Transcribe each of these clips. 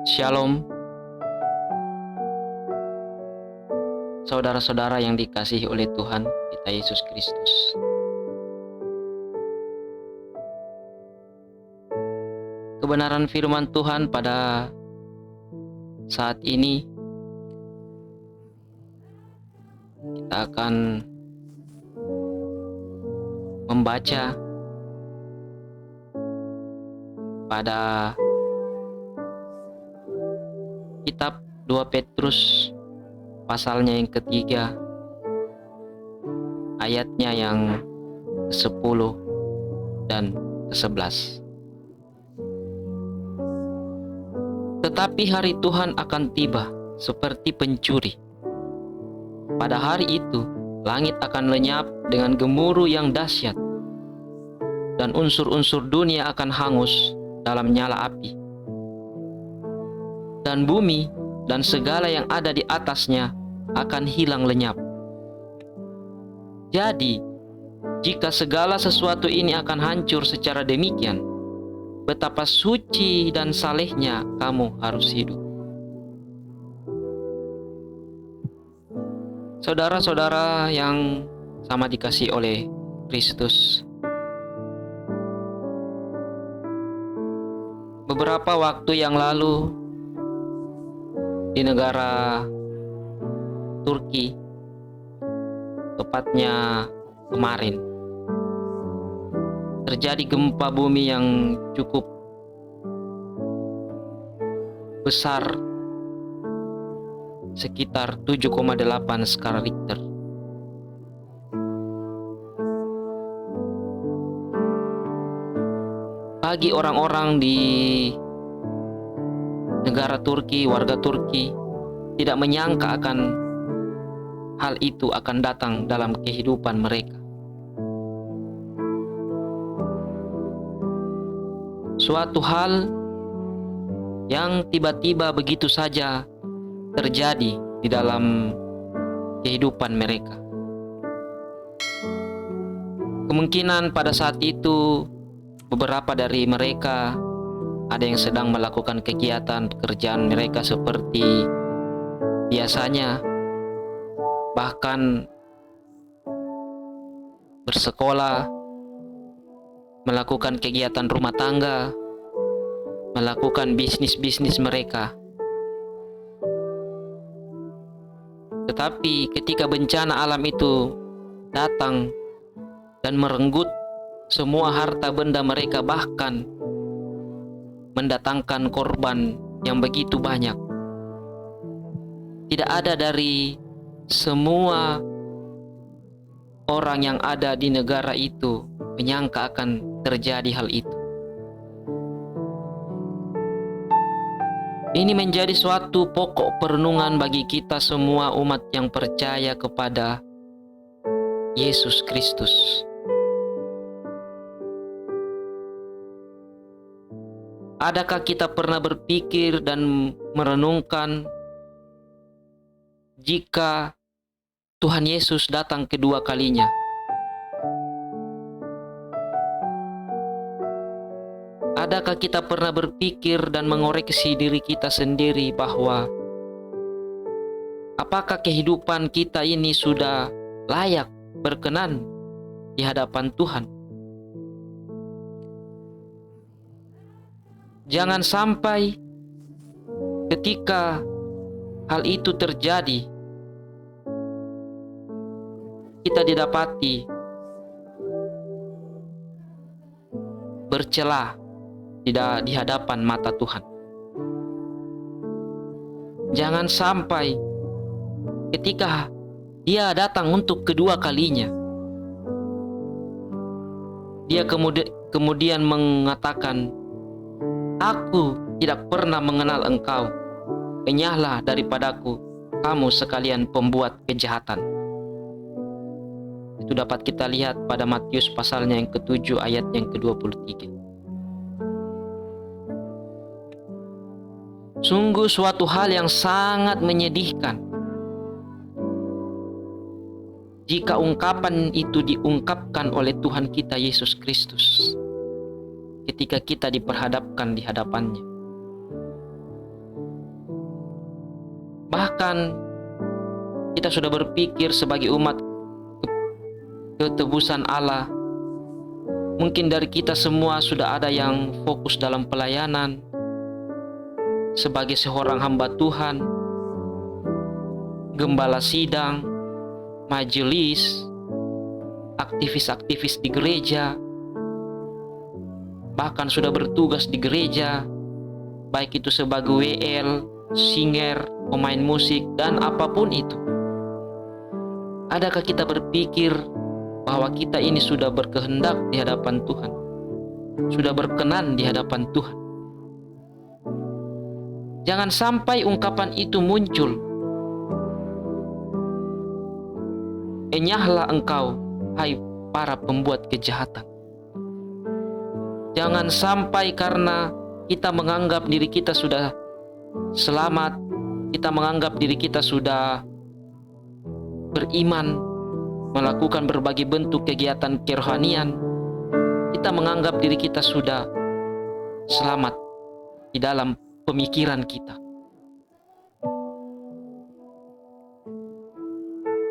Shalom, saudara-saudara yang dikasihi oleh Tuhan kita Yesus Kristus. Kebenaran firman Tuhan pada saat ini kita akan membaca pada kitab 2 Petrus pasalnya yang ketiga, ayatnya yang ke-10 dan ke-11. Tetapi hari Tuhan akan tiba seperti pencuri. Pada hari itu, langit akan lenyap dengan gemuruh yang dahsyat, dan unsur-unsur dunia akan hangus dalam nyala api. Dan bumi dan segala yang ada di atasnya akan hilang lenyap. Jadi, jika segala sesuatu ini akan hancur secara demikian, betapa suci dan salehnya kamu harus hidup. Saudara-saudara yang sama dikasihi oleh Kristus, beberapa waktu yang lalu di negara Turki, tepatnya kemarin, terjadi gempa bumi yang cukup besar, sekitar 7,8 skala Richter. Bagi orang-orang di negara Turki, warga Turki, tidak menyangka akan hal itu akan datang dalam kehidupan mereka. Suatu hal yang tiba-tiba begitu saja terjadi di dalam kehidupan mereka. Kemungkinan pada saat itu beberapa dari mereka ada yang sedang melakukan kegiatan pekerjaan mereka seperti biasanya, bahkan bersekolah, melakukan kegiatan rumah tangga, melakukan bisnis-bisnis mereka. Tetapi ketika bencana alam itu datang dan merenggut semua harta benda mereka, bahkan mendatangkan korban yang begitu banyak, tidak ada dari semua orang yang ada di negara itu menyangka akan terjadi hal itu. Ini menjadi suatu pokok perenungan bagi kita semua umat yang percaya kepada Yesus Kristus. Adakah kita pernah berpikir dan merenungkan jika Tuhan Yesus datang kedua kalinya? Adakah kita pernah berpikir dan mengoreksi diri kita sendiri bahwa apakah kehidupan kita ini sudah layak berkenan di hadapan Tuhan? Jangan sampai ketika hal itu terjadi, kita didapati bercela tidak di hadapan mata Tuhan. Jangan sampai ketika Dia datang untuk kedua kalinya, Dia kemudian mengatakan, "Aku tidak pernah mengenal engkau, enyahlah daripadaku, kamu sekalian pembuat kejahatan." Itu dapat kita lihat pada Matius pasalnya yang ke-7 ayat yang ke-23. Sungguh suatu hal yang sangat menyedihkan jika ungkapan itu diungkapkan oleh Tuhan kita Yesus Kristus ketika kita diperhadapkan di hadapannya. Bahkan kita sudah berpikir sebagai umat ketebusan Allah, mungkin dari kita semua sudah ada yang fokus dalam pelayanan sebagai seorang hamba Tuhan, gembala sidang, majelis, aktivis-aktivis di gereja, bahkan sudah bertugas di gereja, baik itu sebagai WL, singer, pemain musik, dan apapun itu. Adakah kita berpikir bahwa kita ini sudah berkehendak di hadapan Tuhan, sudah berkenan di hadapan Tuhan? Jangan sampai ungkapan itu muncul. Enyahlah engkau, hai para pembuat kejahatan. Jangan sampai karena kita menganggap diri kita sudah selamat, kita menganggap diri kita sudah beriman, melakukan berbagai bentuk kegiatan kerohanian, kita menganggap diri kita sudah selamat di dalam pemikiran kita.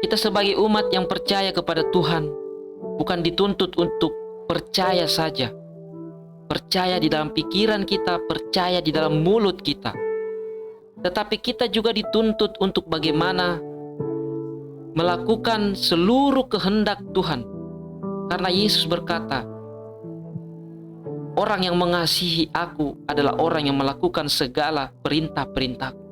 Kita sebagai umat yang percaya kepada Tuhan bukan dituntut untuk percaya saja, percaya di dalam pikiran kita, percaya di dalam mulut kita, tetapi kita juga dituntut untuk bagaimana melakukan seluruh kehendak Tuhan. Karena Yesus berkata, orang yang mengasihi aku adalah orang yang melakukan segala perintah-perintahku.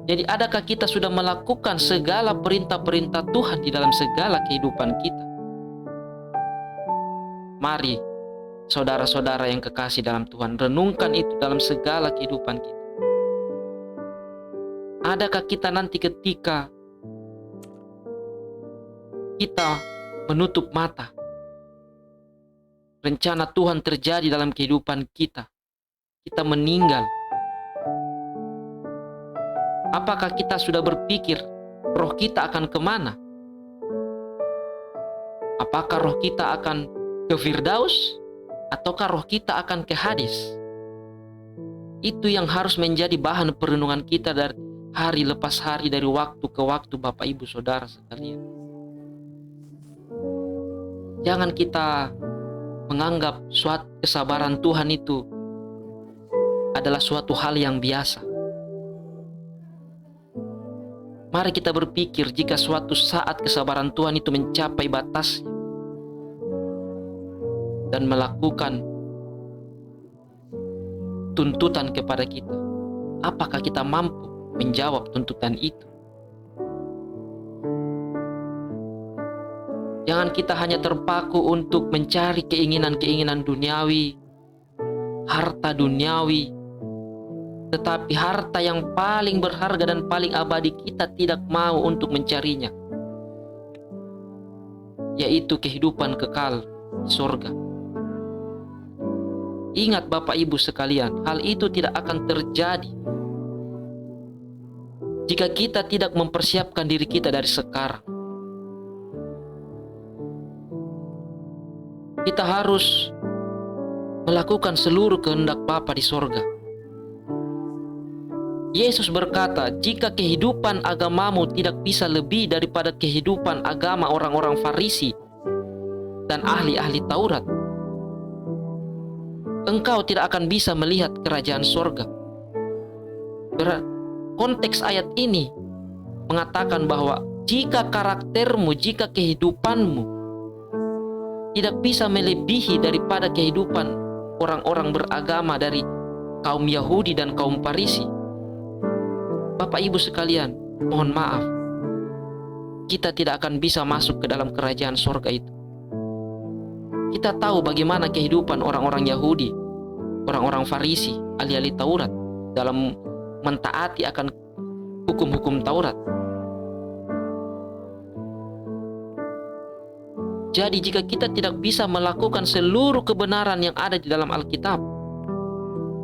Jadi adakah kita sudah melakukan segala perintah-perintah Tuhan di dalam segala kehidupan kita? Mari saudara-saudara yang kekasih dalam Tuhan, renungkan itu dalam segala kehidupan kita. Adakah kita nanti ketika kita menutup mata, rencana Tuhan terjadi dalam kehidupan kita, kita meninggal, apakah kita sudah berpikir roh kita akan kemana? Apakah roh kita akan ke Firdaus ataukah roh kita akan ke Hades? Itu yang harus menjadi bahan perenungan kita dari hari lepas hari, dari waktu ke waktu, Bapak Ibu Saudara sekalian. Jangan kita menganggap suatu kesabaran Tuhan itu adalah suatu hal yang biasa. Mari kita berpikir jika suatu saat kesabaran Tuhan itu mencapai batasnya dan melakukan tuntutan kepada kita, apakah kita mampu menjawab tuntutan itu? Jangan kita hanya terpaku untuk mencari keinginan-keinginan duniawi, harta duniawi, tetapi harta yang paling berharga dan paling abadi kita tidak mau untuk mencarinya, yaitu kehidupan kekal di surga. Ingat Bapak Ibu sekalian, hal itu tidak akan terjadi jika kita tidak mempersiapkan diri kita dari sekarang. Kita harus melakukan seluruh kehendak Bapa di surga. Yesus berkata, jika kehidupan agamamu tidak bisa lebih daripada kehidupan agama orang-orang Farisi dan ahli-ahli Taurat, engkau tidak akan bisa melihat kerajaan surga. Konteks ayat ini mengatakan bahwa jika karaktermu, jika kehidupanmu tidak bisa melebihi daripada kehidupan orang-orang beragama dari kaum Yahudi dan kaum Farisi, Bapak Ibu sekalian, mohon maaf, kita tidak akan bisa masuk ke dalam kerajaan surga itu. Kita tahu bagaimana kehidupan orang-orang Yahudi, orang-orang Farisi, ahli-ahli Taurat dalam mentaati akan hukum-hukum Taurat. Jadi jika kita tidak bisa melakukan seluruh kebenaran yang ada di dalam Alkitab,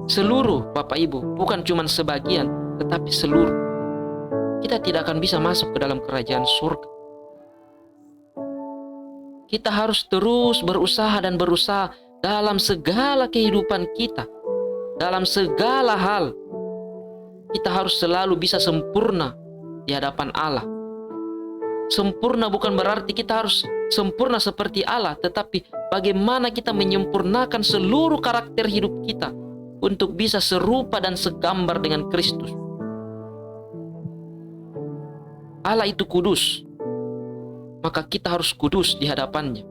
seluruh Bapak Ibu, bukan cuma sebagian, tetapi seluruh, kita tidak akan bisa masuk ke dalam kerajaan surga. Kita harus terus berusaha dan berusaha dalam segala kehidupan kita, dalam segala hal, kita harus selalu bisa sempurna di hadapan Allah. Sempurna bukan berarti kita harus sempurna seperti Allah, tetapi bagaimana kita menyempurnakan seluruh karakter hidup kita untuk bisa serupa dan segambar dengan Kristus. Allah itu kudus, maka kita harus kudus di hadapannya.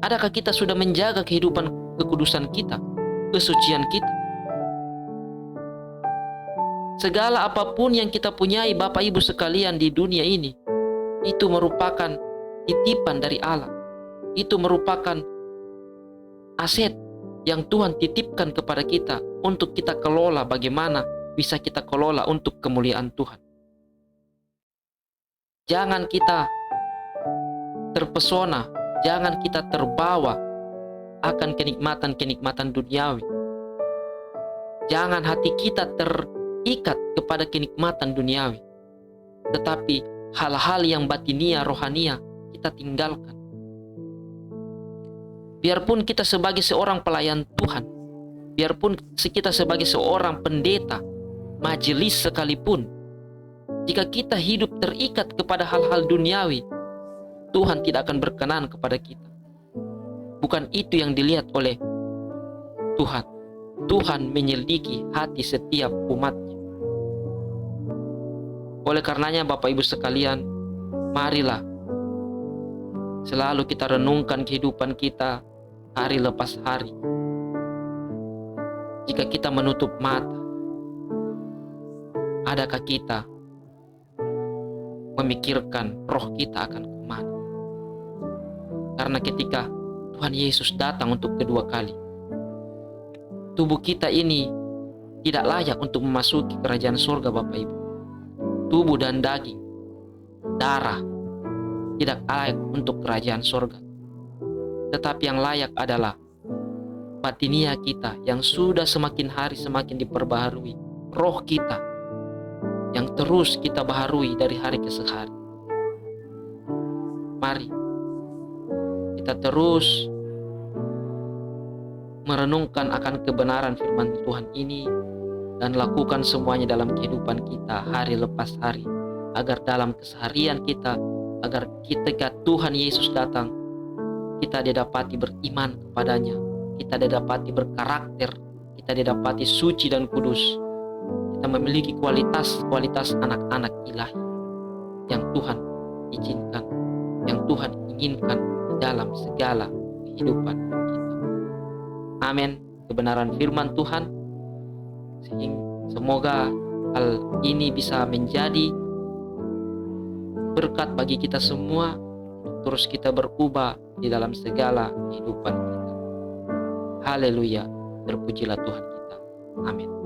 Adakah kita sudah menjaga kehidupan kekudusan kita, kesucian kita? Segala apapun yang kita punyai Bapak Ibu sekalian di dunia ini, itu merupakan titipan dari Allah. Itu merupakan aset yang Tuhan titipkan kepada kita untuk kita kelola, bagaimana bisa kita kelola untuk kemuliaan Tuhan. Jangan kita terpesona, jangan kita terbawa akan kenikmatan-kenikmatan duniawi. Jangan hati kita terikat kepada kenikmatan duniawi, tetapi hal-hal yang batinia, rohania kita tinggalkan. Biarpun kita sebagai seorang pelayan Tuhan, biarpun kita sebagai seorang pendeta, majelis sekalipun, jika kita hidup terikat kepada hal-hal duniawi, Tuhan tidak akan berkenan kepada kita. Bukan itu yang dilihat oleh Tuhan. Tuhan menyelidiki hati setiap umatnya. Oleh karenanya Bapak Ibu sekalian, marilah selalu kita renungkan kehidupan kita hari lepas hari. Jika kita menutup mata, adakah kita memikirkan roh kita akan kemana? Karena ketika Tuhan Yesus datang untuk kedua kali, tubuh kita ini tidak layak untuk memasuki kerajaan surga Bapak Ibu. Tubuh dan daging, darah tidak layak untuk kerajaan surga. Tetapi yang layak adalah batinia kita yang sudah semakin hari semakin diperbaharui. Roh kita yang terus kita baharui dari hari ke hari. Mari kita terus merenungkan akan kebenaran firman Tuhan ini dan lakukan semuanya dalam kehidupan kita hari lepas hari, agar dalam keseharian kita, agar ketika Tuhan Yesus datang, kita didapati beriman kepadanya, kita didapati berkarakter, kita didapati suci dan kudus, kita memiliki kualitas anak-anak ilahi yang Tuhan izinkan, yang Tuhan inginkan di dalam segala kehidupan kita. Amin. Kebenaran firman Tuhan, semoga hal ini bisa menjadi berkat bagi kita semua, terus kita berubah di dalam segala kehidupan kita. Haleluya, terpujilah Tuhan kita. Amin.